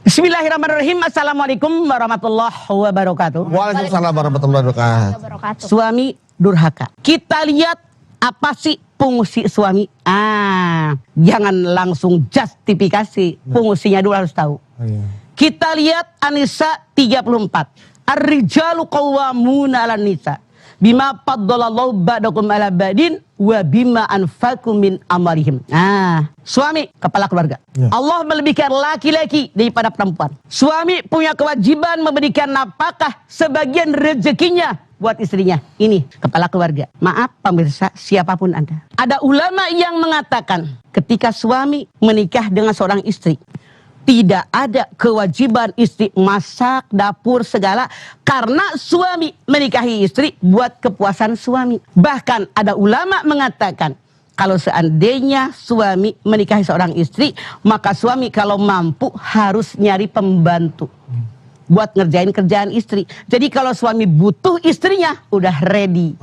Bismillahirrahmanirrahim. Assalamualaikum warahmatullahi wabarakatuh. Waalaikumsalam warahmatullahi wabarakatuh. Suami durhaka. Kita lihat apa sih fungsi suami. Jangan langsung justifikasi. Fungsinya dulu harus tahu. Kita lihat An-Nisa 34. Ar-rijalu qawwamuna 'alan nisa bima faddalallahu ba'dakum 'ala ba'din wa bima anfaqu min amalihim. Suami kepala keluarga. Allah melebihkan laki-laki daripada perempuan. Suami punya kewajiban memberikan nafkah sebagian rezekinya buat istrinya. Ini kepala keluarga. Maaf pemirsa, siapapun Anda. Ada ulama yang mengatakan ketika suami menikah dengan seorang istri, tidak ada kewajiban istri masak, dapur, segala. Karena suami menikahi istri buat kepuasan suami. Bahkan ada ulama mengatakan, kalau seandainya suami menikahi seorang istri, maka suami kalau mampu harus nyari pembantu buat ngerjain kerjaan istri. Jadi kalau suami butuh istrinya, udah ready.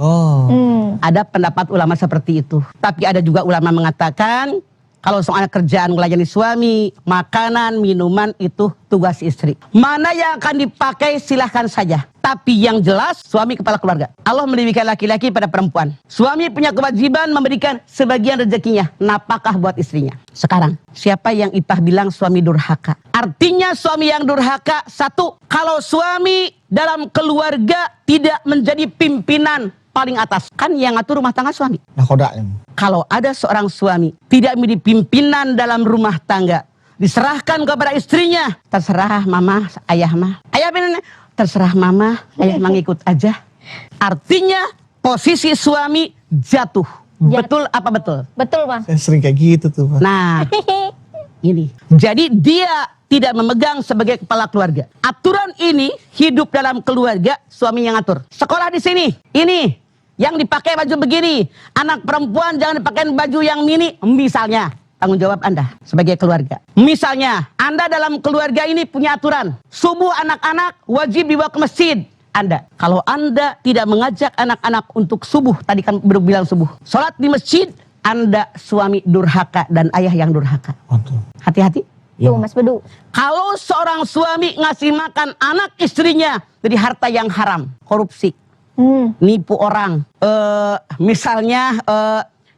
Ada pendapat ulama seperti itu. Tapi ada juga ulama mengatakan, kalau soal kerjaan melayani suami, makanan, minuman itu tugas istri. Mana yang akan dipakai silahkan saja. Tapi yang jelas suami kepala keluarga. Allah melebihkan laki-laki pada perempuan. Suami punya kewajiban memberikan sebagian rezekinya, nafkah buat istrinya. Sekarang, siapa yang Ipah bilang suami durhaka? Artinya suami yang durhaka, satu, kalau suami dalam keluarga tidak menjadi pimpinan paling atas, kan yang ngatur rumah tangga suami. Kalau ada seorang suami tidak menjadi pimpinan dalam rumah tangga, diserahkan kepada istrinya, terserah mama, ayah mah. Ayah bener, terserah mama, ayah mengikut aja. Artinya posisi suami jatuh. Betul apa betul? Betul, Bang. Saya sering kayak gitu tuh, Pak. Nah, ini. Jadi dia tidak memegang sebagai kepala keluarga. Aturan ini hidup dalam keluarga, suami yang ngatur. Sekolah di sini, ini. Yang dipakai baju begini, anak perempuan jangan dipakai baju yang mini. Misalnya, tanggung jawab Anda sebagai keluarga. Misalnya, Anda dalam keluarga ini punya aturan. Subuh anak-anak wajib dibawa ke masjid. Anda, kalau Anda tidak mengajak anak-anak untuk subuh, tadi kan baru bilang subuh, sholat di masjid, Anda suami durhaka dan ayah yang durhaka. Hati-hati. Tuh, Mas Bedu. Kalau seorang suami ngasih makan anak istrinya dari harta yang haram, korupsi. Nipu orang, misalnya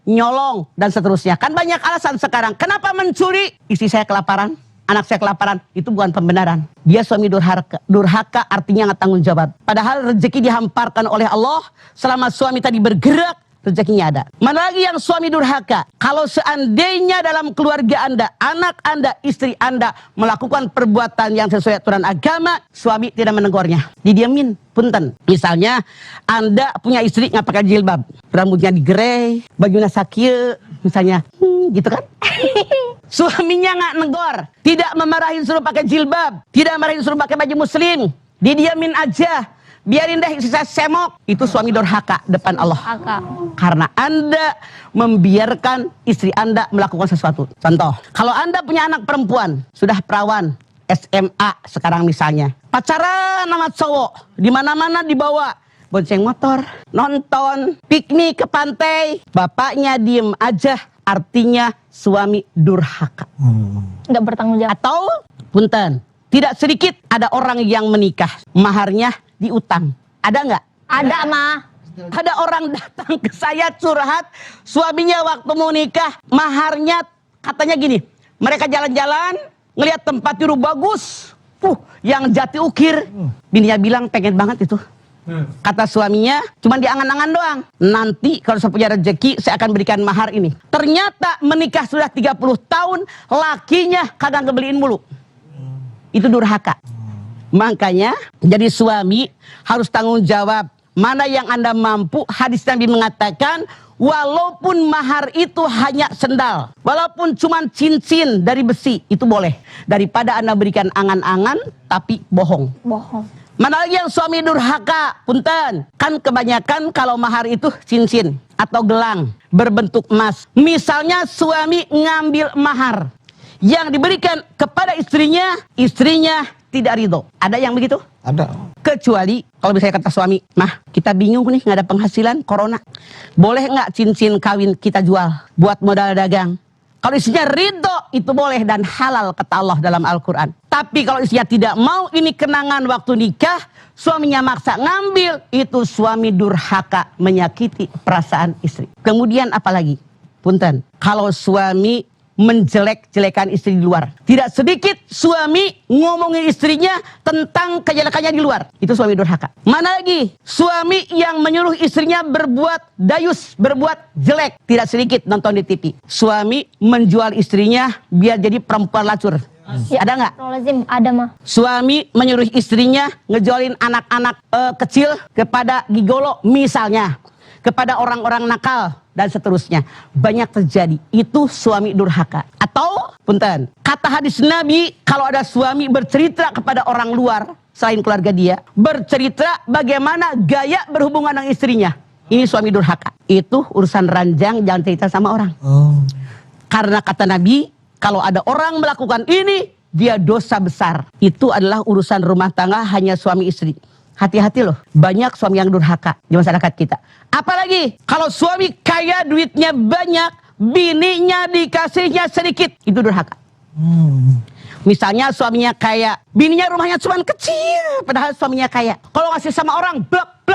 nyolong dan seterusnya. Kan banyak alasan sekarang. Kenapa mencuri? Istri saya kelaparan, anak saya kelaparan. Itu bukan pembenaran. Dia suami durhaka. Durhaka artinya nggak tanggung jawab. Padahal rezeki dihamparkan oleh Allah. Selama suami tadi bergerak, rezekinya ada. Mana lagi yang suami durhaka? Kalau seandainya dalam keluarga Anda, anak Anda, istri Anda melakukan perbuatan yang sesuai aturan agama, suami tidak menegurnya, didiamin, punten. Misalnya Anda punya istri nggak pakai jilbab, rambutnya digerei, bajunya sakil, misalnya, gitu kan? Suaminya nggak negor, tidak memarahin suruh pakai jilbab, tidak marahin suruh pakai baju muslim, didiamin aja. Biarin deh sisa semok. Itu suami durhaka depan Allah. Karena Anda membiarkan istri Anda melakukan sesuatu. Contoh, kalau Anda punya anak perempuan, sudah perawan, SMA sekarang misalnya, pacaran sama cowok, di mana-mana dibawa, bonceng motor, nonton, piknik ke pantai, bapaknya diem aja, artinya suami durhaka. Nggak bertanggung jawab. Atau, punten, tidak sedikit ada orang yang menikah, maharnya diutang. Ada nggak? Ada, Ma. Ada orang datang ke saya curhat, suaminya waktu mau nikah, maharnya katanya gini, mereka jalan-jalan, ngelihat tempat tidur bagus, yang jati ukir. Bininya bilang pengen banget itu. Kata suaminya, cuma diangan-angan doang. Nanti kalau saya punya rezeki, saya akan berikan mahar ini. Ternyata menikah sudah 30 tahun, lakinya kagak ngebeliin mulu. Itu durhaka. Makanya jadi suami harus tanggung jawab. Mana yang Anda mampu, hadis Nabi mengatakan, walaupun mahar itu hanya sendal, walaupun cuma cincin dari besi, itu boleh. Daripada Anda berikan angan-angan tapi bohong. Mana lagi yang suami durhaka, punten. Kan kebanyakan kalau mahar itu cincin atau gelang berbentuk emas. Misalnya suami ngambil mahar yang diberikan kepada istrinya, istrinya tidak ridho. Ada yang begitu? Ada. Kecuali kalau misalnya kata suami, mah kita bingung nih nggak ada penghasilan, corona, boleh nggak cincin kawin kita jual buat modal dagang? Kalau istrinya ridho, itu boleh dan halal kata Allah dalam Al-Quran. Tapi kalau istrinya tidak mau, ini kenangan waktu nikah, suaminya maksa ngambil, itu suami durhaka, menyakiti perasaan istri. Kemudian apalagi? Punten, kalau suami menjelek-jelekan istri di luar. Tidak sedikit suami ngomongin istrinya tentang kejelekannya di luar. Itu suami durhaka. Mana lagi? Suami yang menyuruh istrinya berbuat dayus, berbuat jelek. Tidak sedikit nonton di TV. Suami menjual istrinya biar jadi perempuan lacur. Ya, ada nggak? Lazim, ada mah. Suami menyuruh istrinya ngejolin anak-anak kecil kepada gigolo misalnya. Kepada orang-orang nakal dan seterusnya. Banyak terjadi. Itu suami durhaka. Atau, punten, kata hadis Nabi, kalau ada suami bercerita kepada orang luar, selain keluarga dia, bercerita bagaimana gaya berhubungan dengan istrinya. Ini suami durhaka. Itu urusan ranjang, jangan cerita sama orang. Karena kata Nabi, kalau ada orang melakukan ini, dia dosa besar. Itu adalah urusan rumah tangga hanya suami istri. Hati-hati loh, banyak suami yang durhaka di masyarakat kita. Apalagi kalau suami kaya, duitnya banyak, bininya dikasihnya sedikit, itu durhaka. Misalnya suaminya kaya, bininya rumahnya cuma kecil, padahal suaminya kaya. Kalau ngasih sama orang, blak,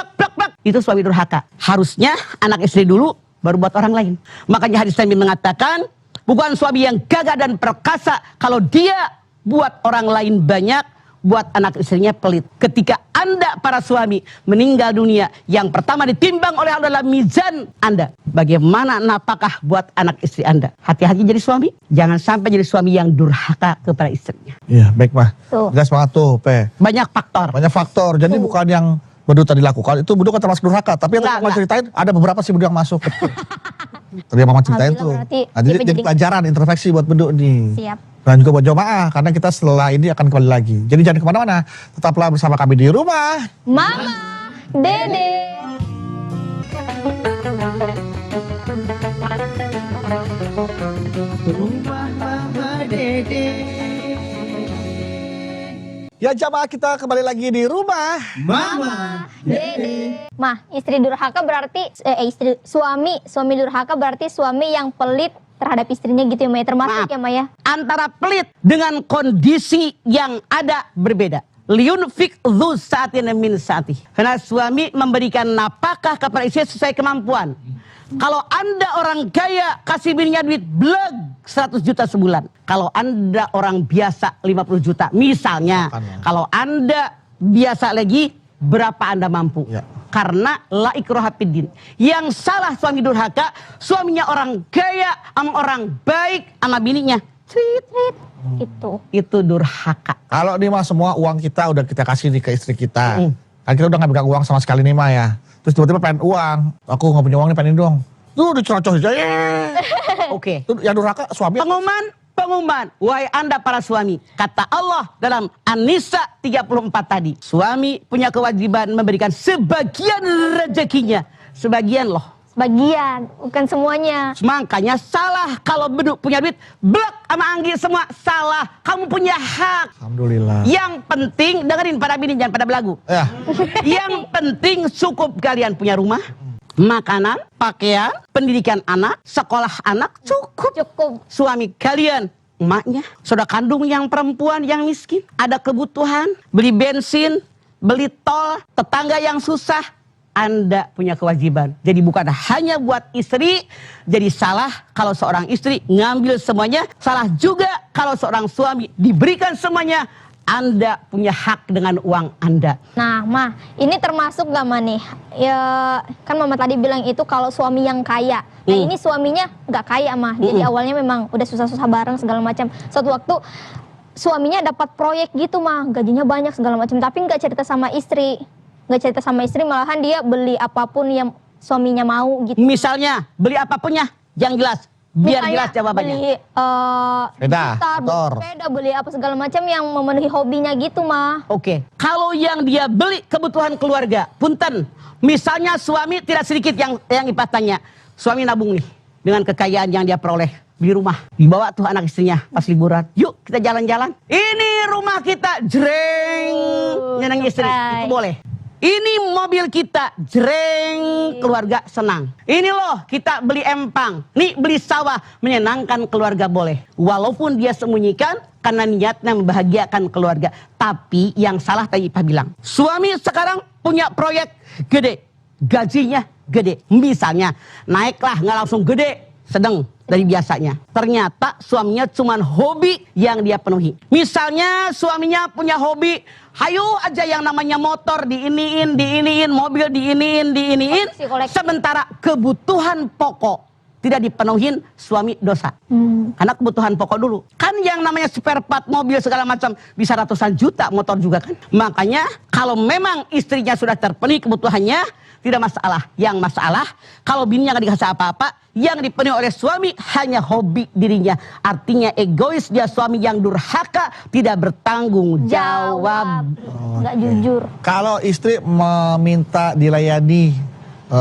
itu suami durhaka. Harusnya anak istri dulu, baru buat orang lain. Makanya hadis Nabi mengatakan, bukan suami yang gagah dan perkasa, kalau dia buat orang lain banyak, buat anak istrinya pelit. Ketika Anda para suami meninggal dunia, yang pertama ditimbang oleh Allah adalah mizan Anda. Bagaimana napakah buat anak istri Anda? Hati-hati jadi suami. Jangan sampai jadi suami yang durhaka kepada istrinya. Iya, baik mah. Tuh. Jelas banget tuh, Pe. Banyak faktor. Banyak faktor. Jadi bukan yang Bedu tadi lakukan, itu Bedu kan termasuk durhaka. Tapi yang Mama ceritain, ada beberapa sih Bedu yang masuk. Tadi yang Mama ceritain tuh. Jadi pelajaran, introspeksi buat Bedu nih. Siap. Dan juga buat jamaah, karena kita setelah ini akan kembali lagi. Jadi jangan kemana-mana, tetaplah bersama kami di rumah Mama Dede. Rumah Mama Dede. Ya jamaah, kita kembali lagi di rumah Mama Dede. Mah, istri durhaka berarti suami durhaka berarti suami yang pelit terhadap istrinya gitu ya Maya, termasuk ya Maya. Antara pelit dengan kondisi yang ada berbeda. Liunfik dzu sa'atin min sa'atih. Karena suami memberikan nafkah kepada istri sesuai kemampuan. Kalau Anda orang kaya, kasih bininya duit bleg 100 juta sebulan. Kalau Anda orang biasa 50 juta. Misalnya, kalau Anda biasa lagi, berapa Anda mampu? Ya. Karena la ikraha fiddin. Yang salah suami durhaka, suaminya orang kaya, sama orang baik, sama bininya treat. Itu durhaka. Kalau nih mah semua uang kita udah kita kasih nih ke istri kita. Kan kita udah gak pegang uang sama sekali nih mah ya. Terus tiba-tiba pengen uang. Aku gak punya uang nih, pengen dong. Tuh dicerocoh aja. Oke. Tuh yang durhaka suami. Pengumuman, wahai Anda para suami, kata Allah dalam An-Nisa 34 tadi, suami punya kewajiban memberikan sebagian rezekinya, sebagian loh. Sebagian, bukan semuanya. Makanya salah kalau Bedu punya duit, blok sama Anggi semua salah. Kamu punya hak. Alhamdulillah. Yang penting, dengerin para bini, jangan pada belagu. Ya. Yang penting cukup kalian punya rumah, makanan, pakaian, pendidikan anak, sekolah anak, cukup. Suami kalian, emaknya, saudara kandung yang perempuan yang miskin, ada kebutuhan, beli bensin, beli tol, tetangga yang susah, Anda punya kewajiban. Jadi bukan hanya buat istri, jadi salah kalau seorang istri ngambil semuanya, salah juga kalau seorang suami diberikan semuanya. Anda punya hak dengan uang Anda. Nah, Mah, ini termasuk gak Mah nih? Ya, kan Mama tadi bilang itu kalau suami yang kaya. Nah, ini suaminya gak kaya, Mah. Jadi awalnya memang udah susah-susah bareng segala macam. Suatu waktu suaminya dapat proyek gitu, Mah. Gajinya banyak segala macam, tapi gak cerita sama istri. Gak cerita sama istri, malahan dia beli apapun yang suaminya mau gitu. Misalnya, beli apapunnya yang jelas. Biar jelas jawabannya. Beli sepeda, motor, beli apa segala macam yang memenuhi hobinya gitu Mah. Oke. Kalau yang dia beli kebutuhan keluarga, punten. Misalnya suami tidak sedikit yang Ipa tanya. Suami nabung nih dengan kekayaan yang dia peroleh di rumah. Dibawa tuh anak istrinya pas liburan. Yuk kita jalan-jalan. Ini rumah kita, jreng. Nyenang istri. Itu boleh. Ini mobil kita, jreng, keluarga senang. Ini loh, kita beli empang, nih beli sawah, menyenangkan keluarga boleh. Walaupun dia sembunyikan, karena niatnya membahagiakan keluarga. Tapi yang salah tadi Ipah bilang, suami sekarang punya proyek gede, gajinya gede. Misalnya, naiklah nggak langsung gede, sedang dari biasanya. Ternyata suaminya cuma hobi yang dia penuhi. Misalnya suaminya punya hobi, hayu aja yang namanya motor diiniin, mobil diiniin. Sementara kebutuhan pokok tidak dipenuhin, suami dosa. Karena kebutuhan pokok dulu. Kan yang namanya spare part mobil segala macam bisa ratusan juta, motor juga kan. Makanya kalau memang istrinya sudah terpenuhi kebutuhannya, tidak masalah. Yang masalah kalau bininya nggak dikasih apa-apa, yang dipenuhi oleh suami hanya hobi dirinya. Artinya egois dia, suami yang durhaka, tidak bertanggung jawab. Nggak jujur. Kalau istri meminta dilayani,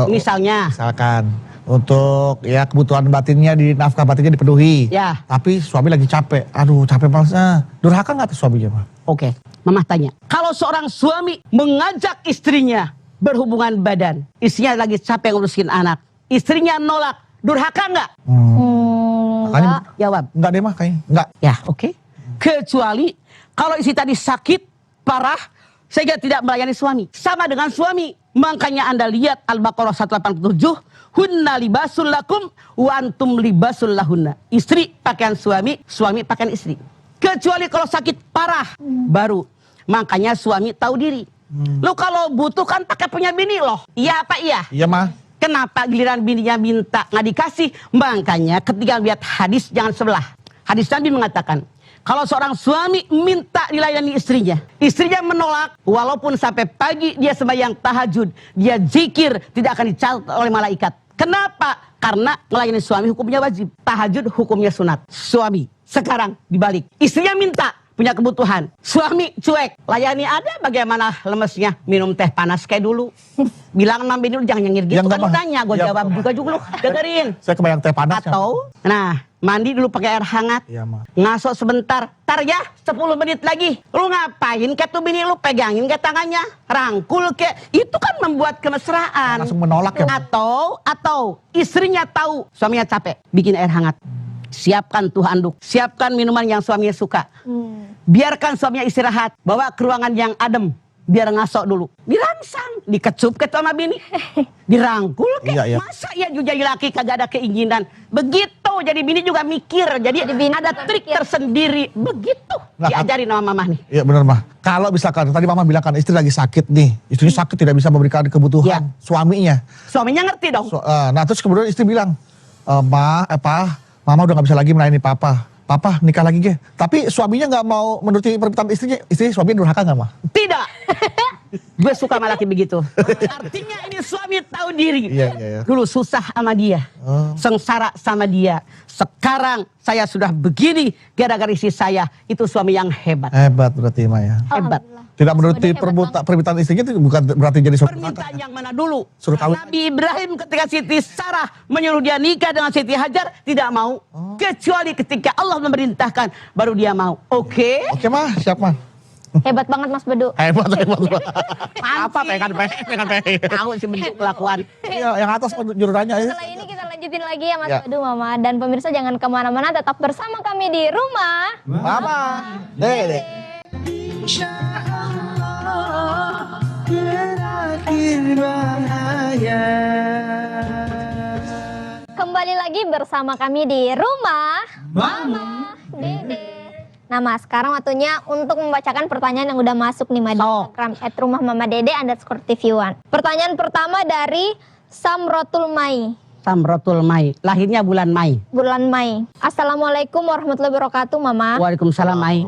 misalkan untuk ya kebutuhan batinnya, di nafkah batinnya dipenuhi. Ya. Tapi suami lagi capek. Aduh, capek malasnya. Durhaka nggak tuh suaminya, Mah? Oke, Mama tanya. Kalau seorang suami mengajak istrinya berhubungan badan, istrinya lagi capek ngurusin anak, istrinya nolak, durhaka nggak? Makanya Jawab. nggak deh, Mah, kayaknya. Nggak. Ya, oke. Kecuali kalau istri tadi sakit parah sehingga tidak melayani suami. Sama dengan suami. Makanya Anda lihat Al-Baqarah 187, hunna libasul lakum wa antum libasul lahunna. Istri pakaian suami, suami pakaian istri. Kecuali kalau sakit parah baru. Makanya suami tahu diri. Lu kalau butuh kan pakai punya bini loh. Iya apa iya? Iya, Mah. Kenapa giliran bininya minta nggak dikasih? Makanya ketika lihat hadis jangan sebelah. Hadis Nabi mengatakan, kalau seorang suami minta dilayani istrinya, istrinya menolak, walaupun sampai pagi dia sembahyang tahajud, dia zikir, tidak akan dicatat oleh malaikat. Kenapa? Karena melayani suami hukumnya wajib, tahajud hukumnya sunat. Suami sekarang dibalik, istrinya minta, punya kebutuhan, suami cuek, layani ada, bagaimana lemesnya, minum teh panas kayak dulu. Bilang sama bini lu jangan nyengir gitu, kan lu tanya, gue jawab juga lu dengerin. Saya kebayang teh panas. Atau, nah, mandi dulu pakai air hangat, ngaso sebentar, tar ya 10 menit lagi. Lu ngapain kayak tuh bini lu, pegangin kayak tangannya, rangkul kayak, itu kan membuat kemesraan. Langsung menolak ya. Atau istrinya tahu suaminya capek, bikin air hangat. Siapkan tuh handuk, siapkan minuman yang suaminya suka. Biarkan suaminya istirahat, bawa ke ruangan yang adem, biar ngasok dulu. Dirangsang, dikecup ke sama bini, dirangkul ke. Iya. Masa ya jadi laki kagak ada keinginan. Begitu, jadi bini juga mikir. Jadi ada trik tersendiri. Begitu, diajarin sama mamah nih. Iya benar, Mah. Kalau misalkan tadi Mama bilang kan istri lagi sakit nih, istrinya sakit tidak bisa memberikan kebutuhan suaminya. Suaminya ngerti dong. Nah terus kemudian istri bilang, Mama udah gak bisa lagi melayani Papa. Papa nikah lagi ge. Tapi suaminya gak mau menuruti permintaan istrinya. Suaminya durhaka gak, Mah? Tidak. Gue suka sama laki begitu. Artinya ini suami tahu diri. Iya. Dulu susah sama dia. Sengsara sama dia. Sekarang saya sudah begini gara-gara istri saya. Itu suami yang hebat. Hebat berarti, Mah ya. Hebat. Tidak menuruti permintaan istrinya itu bukan berarti jadi suami. Permintaan yang mana dulu? Suruh kawin. Nabi Ibrahim ketika Siti Sarah menyuruh dia nikah dengan Siti Hajar, tidak mau. Kecuali ketika Allah memerintahkan, baru dia mau. Oke? Oke, Mah, siap, Mah. Hebat banget Mas Bedu. Hebat. Apa pengen tahu sih bentuk kelakuan. Iya, yang atas nyuruh nanya ya. Setelah ini kita lanjutin lagi ya Mas Bedu, Mama. Dan pemirsa jangan kemana-mana, tetap bersama kami di rumah Mama Dede. Kembali lagi bersama kami di rumah Mama Dede. Nah Mas, sekarang waktunya untuk membacakan pertanyaan yang udah masuk nih di Instagram @rumahmamaDede_tv1. Pertanyaan pertama dari Samrotul Mai. Samrotul Mai, lahirnya bulan Mai. Bulan Mai. Assalamualaikum warahmatullahi wabarakatuh, Mama. Waalaikumsalam, Mai.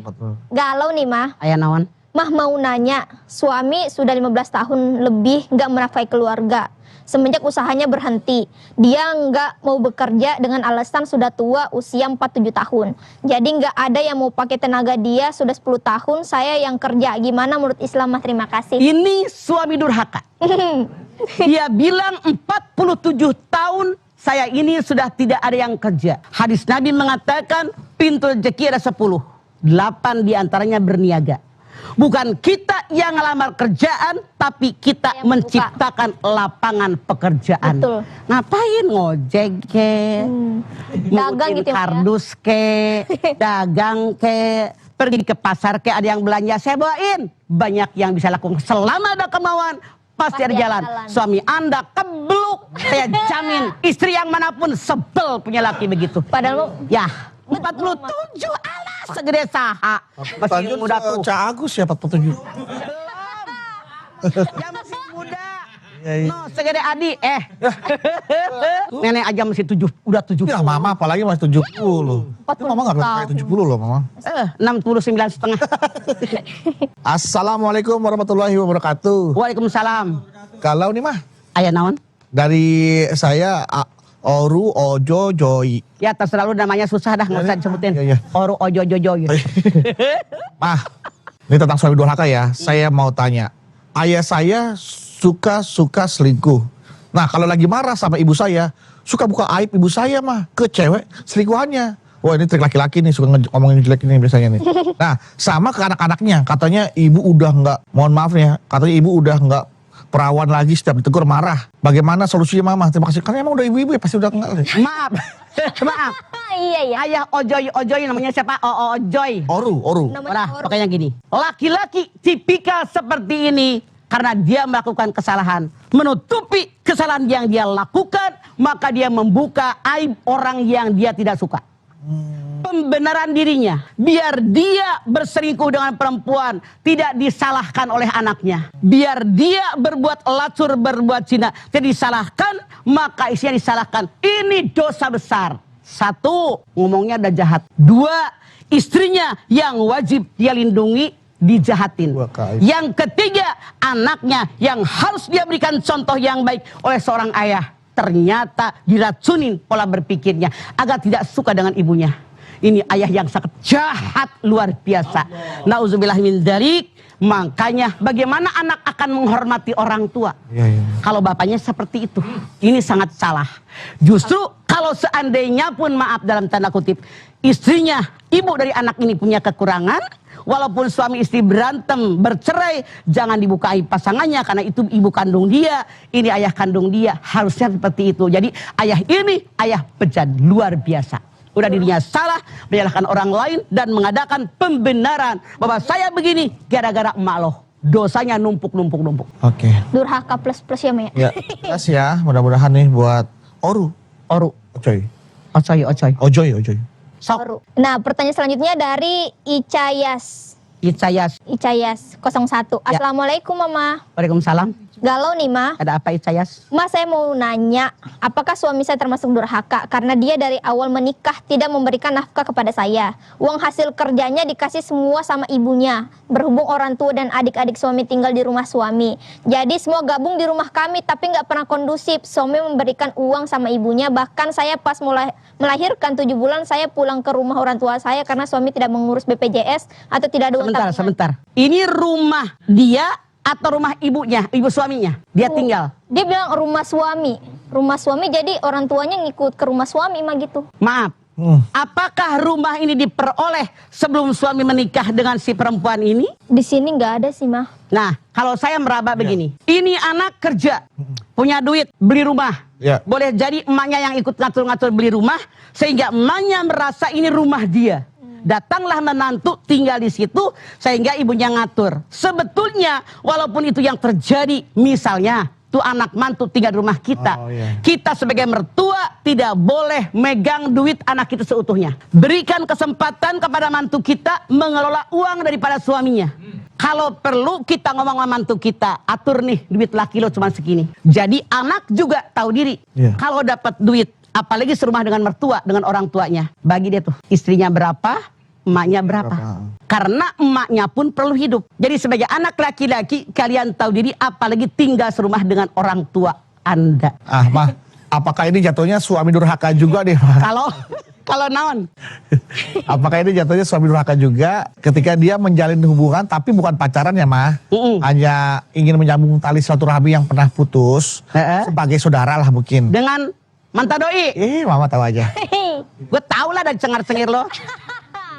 Galau nih, Mah. Ayah nawan. Mah mau nanya, suami sudah 15 tahun lebih nggak menafkahi keluarga. Semenjak usahanya berhenti, dia nggak mau bekerja dengan alasan sudah tua, usia 47 tahun. Jadi nggak ada yang mau pakai tenaga dia, sudah 10 tahun, saya yang kerja. Gimana menurut Islam, Mah? Terima kasih. Ini suami durhaka. Dia bilang 47 tahun, saya ini sudah tidak ada yang kerja. Hadis Nabi mengatakan, pintu rezeki ada 10. 8 diantaranya berniaga. Bukan kita yang ngelamar kerjaan, tapi kita Yang menciptakan lapangan pekerjaan. Betul. Ngapain ngojek ke, Dagang gitu ya, Mak, ya? kardus ke, dagang ke, pergi ke pasar ke, ada yang belanja saya bawain. Banyak yang bisa lakukan selama ada kemauan. Pasti ada jalan. Suami Anda kebluk, saya jamin. Istri yang manapun sebel punya laki begitu. Padahal Ya, 47 alas segede saha. Masih muda tuh. Cak Agus ya 47. Ya masih muda. Iya, iya. No, segede Adi. Nenek aja masih udah 70. Ya mama apalagi masih 70. Itu mama gak kayak 70 loh mama. 69,5. Assalamualaikum warahmatullahi wabarakatuh. Waalaikumsalam. Kalau nih mah Ayah naon? dari saya Oru Ojo Joy. Ya terserah lu, namanya susah dah, nggak usah disebutin. Iya, iya. Oru ojo jojo gitu. Mah, ini tentang suami durhaka ya. Saya mau tanya. Ayah saya suka selingkuh. Nah kalau lagi marah sama ibu saya, suka buka aib ibu saya mah ke cewek selingkuhannya. Wah ini trik laki-laki nih, suka ngomongin jelek ini biasanya nih. Nah sama ke anak-anaknya, katanya ibu udah nggak, mohon maaf nih ya, katanya ibu udah nggak perawan lagi, setiap ditegur marah. Bagaimana solusinya mama? Terima kasih. Karena emang udah ibu-ibu ya pasti udah kenal. Maaf. Maaf. iya ya. Ayah Ojoy namanya siapa? Ojoy. Oru. Nah, pokoknya gini. Laki-laki tipikal seperti ini karena dia melakukan kesalahan, menutupi kesalahan yang dia lakukan, maka dia membuka aib orang yang dia tidak suka. Pembenaran dirinya, biar dia berselingkuh dengan perempuan tidak disalahkan oleh anaknya, biar dia berbuat lacur, berbuat zina tidak disalahkan, maka istrinya disalahkan. Ini dosa besar. Satu, ngomongnya udah jahat. Dua, istrinya yang wajib dia lindungi dijahatin. Yang ketiga, anaknya yang harus dia berikan contoh yang baik oleh seorang ayah, ternyata diracunin pola berpikirnya agar tidak suka dengan ibunya. Ini ayah yang sangat jahat luar biasa. Nauzubillah min dzalik. Makanya bagaimana anak akan menghormati orang tua? Kalau bapaknya seperti itu, ini sangat salah. Justru kalau seandainya pun, maaf dalam tanda kutip, istrinya, ibu dari anak ini punya kekurangan, walaupun suami istri berantem, bercerai, jangan dibuka aib pasangannya karena itu ibu kandung dia, ini ayah kandung dia. Harusnya seperti itu. Jadi ayah ini ayah bejat luar biasa. Udah dirinya salah, menyalahkan orang lain dan mengadakan pembenaran bahwa saya begini gara-gara emak loh. Dosanya numpuk. Oke. Durhaka plus ya, Mek. Ya, terus ya, mudah-mudahan nih buat Oru. Ojoy. Baru. Nah, pertanyaan selanjutnya dari Icayas 01. Assalamualaikum Mama. Waalaikumsalam. Galau nih Ma. Ada apa Icayas? Mas, saya mau nanya, apakah suami saya termasuk durhaka karena dia dari awal menikah tidak memberikan nafkah kepada saya. Uang hasil kerjanya dikasih semua sama ibunya. Berhubung orang tua dan adik-adik suami tinggal di rumah suami. Jadi semua gabung di rumah kami tapi nggak pernah kondusif. Suami memberikan uang sama ibunya. Bahkan saya pas mulai melahirkan 7 bulan saya pulang ke rumah orang tua saya karena suami tidak mengurus BPJS atau tidak ada uang tabungan. Sebentar. Ini rumah dia atau rumah ibunya, ibu suaminya? Dia tinggal. Dia bilang rumah suami. Rumah suami, jadi orang tuanya ngikut ke rumah suami mah gitu. Maaf. Apakah rumah ini diperoleh sebelum suami menikah dengan si perempuan ini? Di sini nggak ada sih mah. Nah, kalau saya meraba begini. Ini anak kerja, punya duit, beli rumah. Ya. Boleh jadi emaknya yang ikut ngatur-ngatur beli rumah, sehingga emaknya merasa ini rumah dia. Datanglah menantu tinggal di situ sehingga ibunya ngatur. Sebetulnya walaupun itu yang terjadi, misalnya tuh anak mantu tinggal di rumah kita. Kita sebagai mertua tidak boleh megang duit anak kita seutuhnya. Berikan kesempatan kepada mantu kita mengelola uang daripada suaminya. Kalau perlu kita ngomong sama mantu kita, atur nih duit laki lo cuma segini. Jadi anak juga tahu diri. Kalau dapat duit, apalagi serumah dengan mertua, dengan orang tuanya, bagi dia tuh istrinya berapa, emaknya berapa. Karena emaknya pun perlu hidup. Jadi sebagai anak laki-laki kalian tahu diri, apalagi tinggal serumah dengan orang tua Anda. Mah, apakah ini jatuhnya suami durhaka juga nih? Kalau naon? Apakah ini jatuhnya suami durhaka juga ketika dia menjalin hubungan tapi bukan pacaran ya Mah? Hanya ingin menyambung tali silaturahmi yang pernah putus sebagai saudara lah mungkin. Dengan mantan doi? Mama tahu aja. Gue tau lah dan cengar-cengir lo.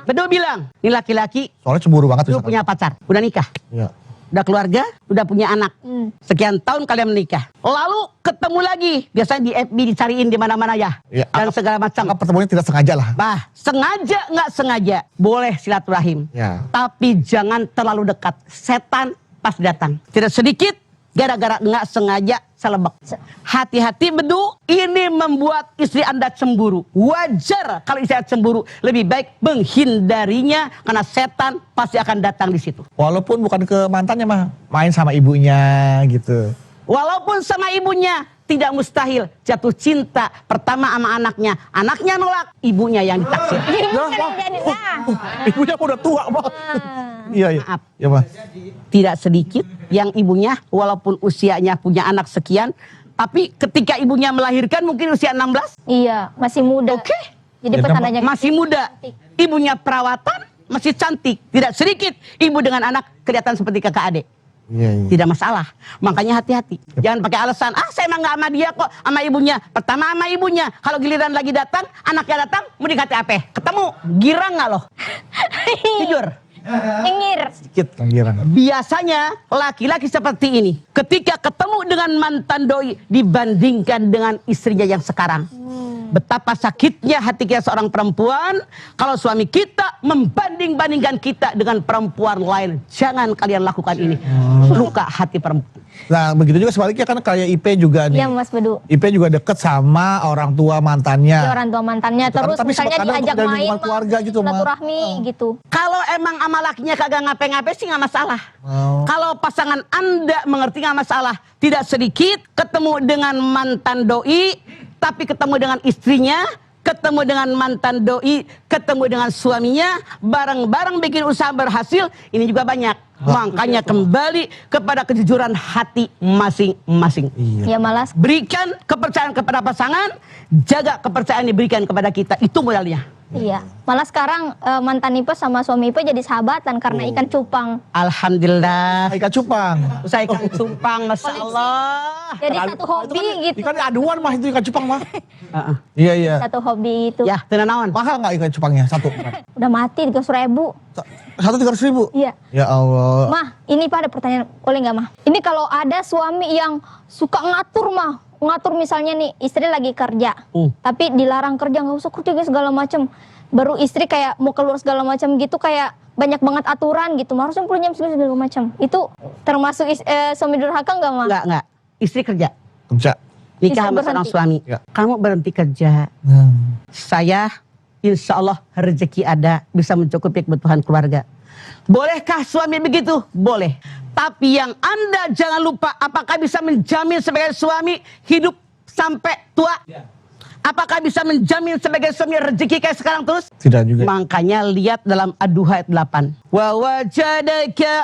Bedu bilang, ini laki-laki Soalnya cemburu banget. lu punya pacar, udah nikah, Iya. udah keluarga, udah punya anak. Sekian tahun kalian menikah. Lalu ketemu lagi, biasanya di FB dicariin di mana-mana ya. Iya, Dan segala macam. Anggap pertemuannya tidak sengaja lah. Bah, sengaja nggak sengaja, boleh silaturahim. Ya. Tapi jangan terlalu dekat. Setan pas datang. Tidak sedikit, gara-gara nggak sengaja selebek. Hati-hati Bedu, ini membuat istri Anda cemburu. Wajar kalau istri Anda cemburu. Lebih baik menghindarinya karena setan pasti akan datang di situ. Walaupun bukan ke mantannya mah, main sama ibunya gitu. Walaupun sama ibunya, tidak mustahil jatuh cinta pertama sama anaknya. Anaknya nolak, ibunya yang ditaksir. Ibunya udah tua, Bang. Iya, iya. Maaf. Ya, Bang. Tidak sedikit yang ibunya walaupun usianya punya anak sekian, tapi ketika ibunya melahirkan mungkin usia 16, Iya, masih muda. Oke. Jadi petandanya masih muda. Ibunya perawatan, masih cantik. Tidak sedikit ibu dengan anak kelihatan seperti kakak adik. Iya, iya. Tidak masalah. Makanya hati-hati. Jangan pakai alasan, saya emang gak sama dia kok, sama ibunya. Pertama sama ibunya. Kalau giliran lagi datang, anaknya datang, mau dikata apa? Ketemu, girang gak loh? Jujur. Nyengir. Sedikit langgiran. Biasanya laki-laki seperti ini, ketika ketemu dengan mantan doi dibandingkan dengan istrinya yang sekarang. Betapa sakitnya hati kita seorang perempuan kalau suami kita membanding-bandingkan kita dengan perempuan lain. Jangan kalian lakukan ini. Luka hati perempuan. Nah, begitu juga sebaliknya kan kayak IP juga nih. Iya Mas Bedu. IP juga deket sama orang tua mantannya. Ya, orang tua mantannya. Terus Tapi misalnya kadang diajak dari main, hubungan keluarga gitu, Ma. silaturahmi gitu. Kalau emang sama lakinya kagak ngapain-ngapain sih nggak masalah. Oh. Kalau pasangan Anda mengerti nggak masalah. Tidak sedikit ketemu dengan mantan doi, tapi ketemu dengan istrinya, ketemu dengan mantan doi, ketemu dengan suaminya, bareng-bareng bikin usaha berhasil, ini juga banyak. Makanya kembali kepada kejujuran hati masing-masing. Ya malas. Berikan kepercayaan kepada pasangan, jaga kepercayaan diberikan kepada kita, itu modalnya. Iya. Malah sekarang mantan Ipe sama suami Ipe jadi sahabatan karena ikan cupang. Alhamdulillah. Ikan cupang. Saya ikan cupang, Masya Allah. Jadi satu hobi gitu. Ikan aduan mah itu ikan cupang mah. Heeh. Iya, iya. Satu hobi itu. Ya, tenan naon. Mahal nggak ikan cupangnya? Satu. Udah mati 300.000. Satu 300.000. Iya. Ya Allah. Mah, ini Pak ada pertanyaan, boleh nggak Mah? Ini kalau ada suami yang suka ngatur Mah, ngatur misalnya nih istri lagi kerja, tapi dilarang kerja nggak usah kerja segala macam. Baru istri kayak mau keluar segala macam gitu kayak banyak banget aturan gitu, Mah, harusnya pulang jam segala macam. Itu termasuk suami durhaka nggak Mah? Enggak. Istri kerja. Kerja. Nikah Istri sama seorang berhenti. suami. Ya. Kamu berhenti kerja. Saya insya Allah rezeki ada, bisa mencukupi kebutuhan keluarga. Bolehkah suami begitu? Boleh. Tapi yang Anda jangan lupa, apakah bisa menjamin sebagai suami hidup sampai tua? Apakah bisa menjamin sebagai suami rezeki kayak sekarang terus? Tidak juga. Makanya lihat dalam Ad-Duha ayat 8. Wa wajadaka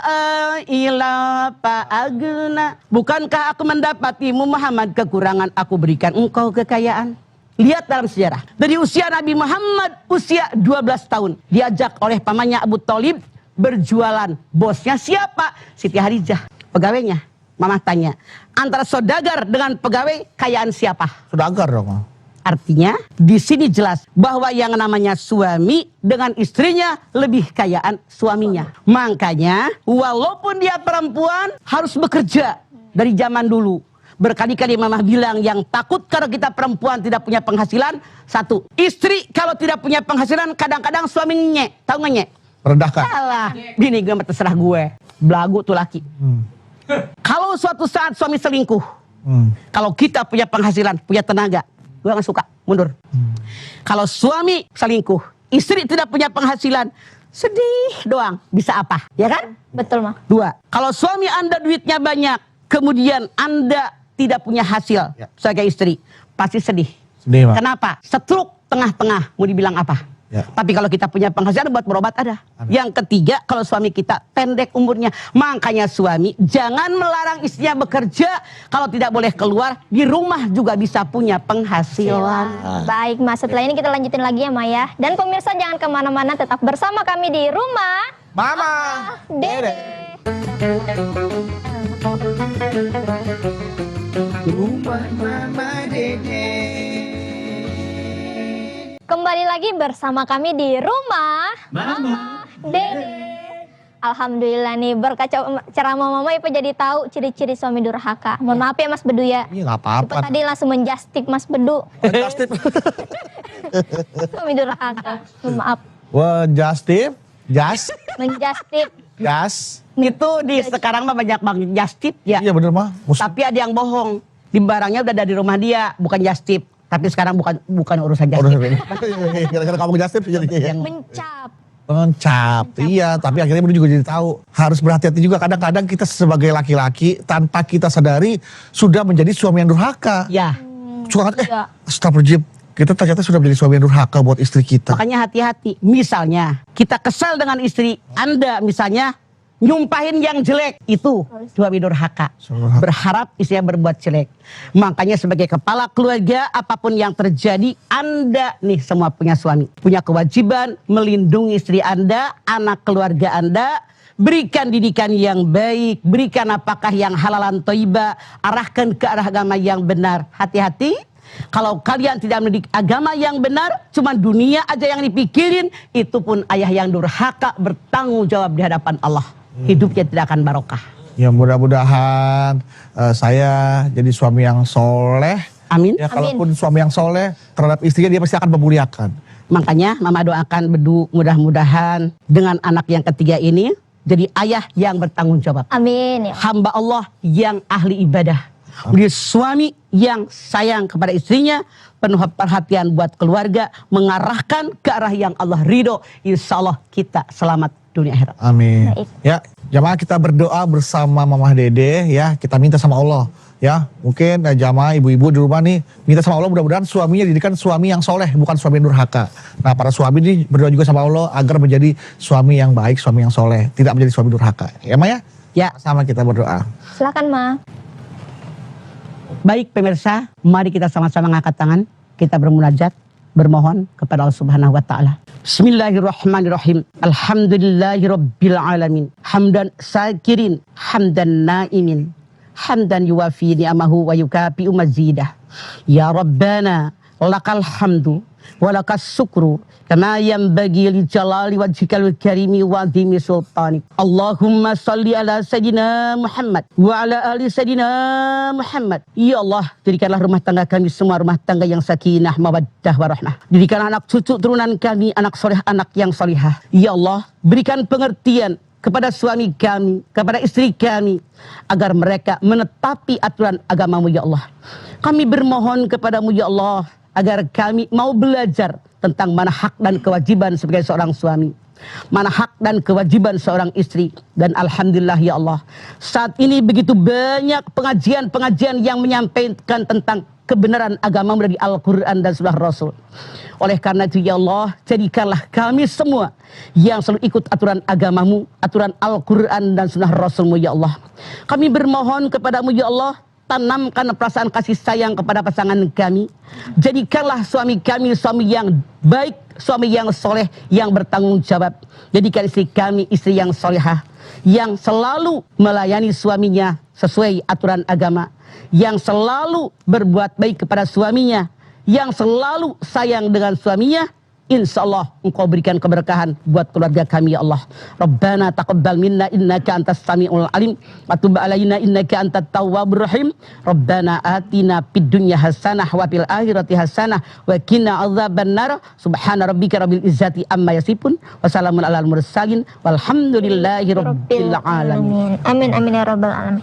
ila fa'agna. Bukankah aku mendapatimu Muhammad kekurangan, aku berikan engkau kekayaan. Lihat dalam sejarah. Dari usia Nabi Muhammad usia 12 tahun. Diajak oleh pamannya Abu Thalib berjualan. Bosnya siapa? Siti Khadijah. Pegawainya. Mama tanya. Antara saudagar dengan pegawai kayaan siapa? Sudah agar dong. Artinya di sini jelas bahwa yang namanya suami dengan istrinya lebih kayaan suaminya. Makanya walaupun dia perempuan harus bekerja dari zaman dulu. Berkali-kali Mama bilang yang takut kalau kita perempuan tidak punya penghasilan. Satu, istri kalau tidak punya penghasilan kadang-kadang suaminya tahu nggak nyek? Merendahkan. Salah, bini gue terserah gue. Belagu tuh laki. Kalau suatu saat suami selingkuh, kalau kita punya penghasilan, punya tenaga, gue gak suka, mundur. Kalau suami selingkuh, istri tidak punya penghasilan, sedih doang, bisa apa? Ya kan? Betul Mah. 2, kalau suami Anda duitnya banyak, kemudian Anda tidak punya hasil sebagai istri, pasti sedih. Sedih, Mak. Kenapa? Stroke tengah-tengah, mau dibilang apa? Ya. Tapi kalau kita punya penghasilan buat berobat ada. Yang ketiga, kalau suami kita pendek umurnya. Makanya suami jangan melarang istrinya bekerja. Kalau tidak boleh keluar, di rumah juga bisa punya penghasilan. Baik Mas, setelah ini kita lanjutin lagi ya Maya. Dan pemirsa jangan kemana-mana, tetap bersama kami di Rumah Mama. Dede. Kembali lagi bersama kami di rumah Mama Dede. Alhamdulillah nih berkat ceramah Mama Ipa jadi tahu ciri-ciri suami durhaka. Mohon maaf ya Mas Bedu ya. Iya nggak apa-apa. Ipa tadi langsung menjastip Mas Bedu. Justip. Suami durhaka. Mohon maaf. Wah, Justip. Jas. Menjastip. Jas. Itu di sekarang mah banyak bang justip ya. Iya bener mah. Tapi ada yang bohong. Di barangnya udah dari rumah dia, bukan justip. Tapi sekarang bukan urusan justip. Gara-gara kamu Justip jadi Mencap. mencap. Iya, tapi akhirnya Bedu juga jadi tahu. Harus berhati-hati juga. Kadang-kadang kita sebagai laki-laki tanpa kita sadari sudah menjadi suami yang durhaka. Ya, Suka kan, Iya. astagfirullahaladzim. Kita ternyata sudah menjadi suami yang durhaka buat istri kita. makanya hati-hati. Misalnya, kita kesal dengan istri Anda misalnya, nyumpahin yang jelek. Itu suami durhaka. Durhaka. Berharap istrinya berbuat jelek. Makanya sebagai kepala keluarga, apapun yang terjadi, Anda nih semua punya suami. Punya kewajiban melindungi istri Anda, anak keluarga Anda. Berikan didikan yang baik, berikan apakah yang halalan thayyibah, arahkan ke arah agama yang benar. Hati-hati, kalau kalian tidak mendidik agama yang benar, cuma dunia aja yang dipikirin, itu pun ayah yang durhaka bertanggung jawab di hadapan Allah. Hidupnya tidak akan barokah. Ya mudah-mudahan saya jadi suami yang soleh. Amin. Ya kalaupun suami yang soleh terhadap istrinya dia pasti akan memuliakan. Makanya Mama doakan Bedu mudah-mudahan dengan anak yang ketiga ini jadi ayah yang bertanggung jawab. Amin ya. Hamba Allah yang ahli ibadah. Menjadi suami yang sayang kepada istrinya, penuh perhatian buat keluarga, mengarahkan ke arah yang Allah ridho. Insya Allah kita selamat dunia akhirat. Amin. Baik. Ya, jamaah kita berdoa bersama Mama Dede ya. Kita minta sama Allah ya. Mungkin jamaah ibu-ibu di rumah nih minta sama Allah mudah-mudahan suaminya didikan suami yang soleh, bukan suami yang durhaka. Nah, para suami nih berdoa juga sama Allah agar menjadi suami yang baik, suami yang soleh, tidak menjadi suami durhaka. Ya, Ma ya? Ya, Sama kita berdoa. Silakan Ma. baik pemirsa, mari kita sama-sama ngangkat tangan, kita bermunajat, bermohon kepada Allah Subhanahu wa taala. Bismillahirrahmanirrahim. Alhamdulillahirabbil alamin. Hamdan syakirin, hamdan naimin. Hamdan yuwafi ni'amahu wa yukafi mazidah. Ya Rabbana, lakal hamdu wa lakas syukru kama yanbaghi li jalali wajhikal karimi wa azimi sultanik. Allahumma salli ala sayyidina Muhammad wa ala ali sayyidina Muhammad. Ya Allah, jadikanlah rumah tangga kami semua rumah tangga yang sakinah, mawaddah, warahmah. Jadikanlah anak cucu turunan kami anak soleh, anak yang solihah. Ya Allah, berikan pengertian kepada suami kami, kepada istri kami, agar mereka menetapi aturan agamamu ya Allah. Kami bermohon kepadamu ya Allah, agar kami mau belajar tentang mana hak dan kewajiban sebagai seorang suami, mana hak dan kewajiban seorang istri. Dan alhamdulillah ya Allah, saat ini begitu banyak pengajian-pengajian yang menyampaikan tentang kebenaran agama dari Al-Quran dan Sunnah Rasul. Oleh karena itu ya Allah, jadikanlah kami semua yang selalu ikut aturan agamamu, aturan Al-Quran dan Sunnah Rasulmu ya Allah. Kami bermohon kepadamu ya Allah, tanamkan perasaan kasih sayang kepada pasangan kami. Jadikanlah suami kami suami yang baik, suami yang soleh, yang bertanggung jawab. Jadikan istri kami istri yang solehah, yang selalu melayani suaminya sesuai aturan agama, yang selalu berbuat baik kepada suaminya, yang selalu sayang dengan suaminya. Insya Allah engkau berikan keberkahan buat keluarga kami ya Allah. Rabbana taqabbal minna innaka antas samiul alim wa tub alaina innaka antat tawwabur rahim. Rabbana atina fid dunya hasanah wa fil akhirati hasanah wa qina adzabannar. Subhana rabbika rabbil izzati amma yasifun wa salamun alal mursalin walhamdulillahi rabbil alamin. Amin amin ya rabbal alamin.